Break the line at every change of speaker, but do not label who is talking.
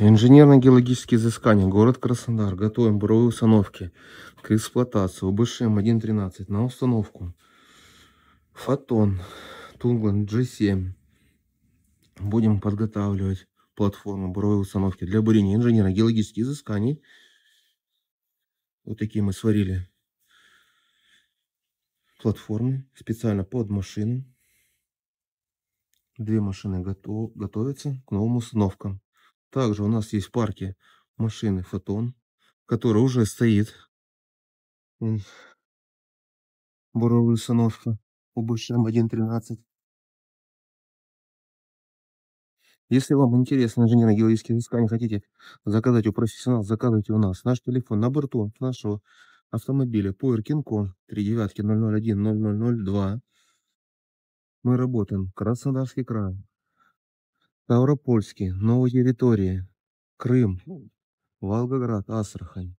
Инженерно-геологические изыскания. Город Краснодар. Готовим буровые установки к эксплуатации. УБШ М113 на установку. Фотон. Тунгланд G7. Будем подготавливать платформу буровой установки для бурения инженерно-геологических изысканий. Вот такие мы сварили платформы специально под машины. Две машины готовятся к новым установкам. Также у нас есть в парке машины Фотон, которая уже стоит. Буровые установки УБШ М113. Если вам интересно инженерно-геологические изыскания, хотите заказать у профессионалов, заказывайте у нас. Наш телефон на борту нашего автомобиля Power King Kong 39 001 00002. Мы работаем Краснодарский край, Ставропольский, новые территории, Крым, Волгоград, Астрахань.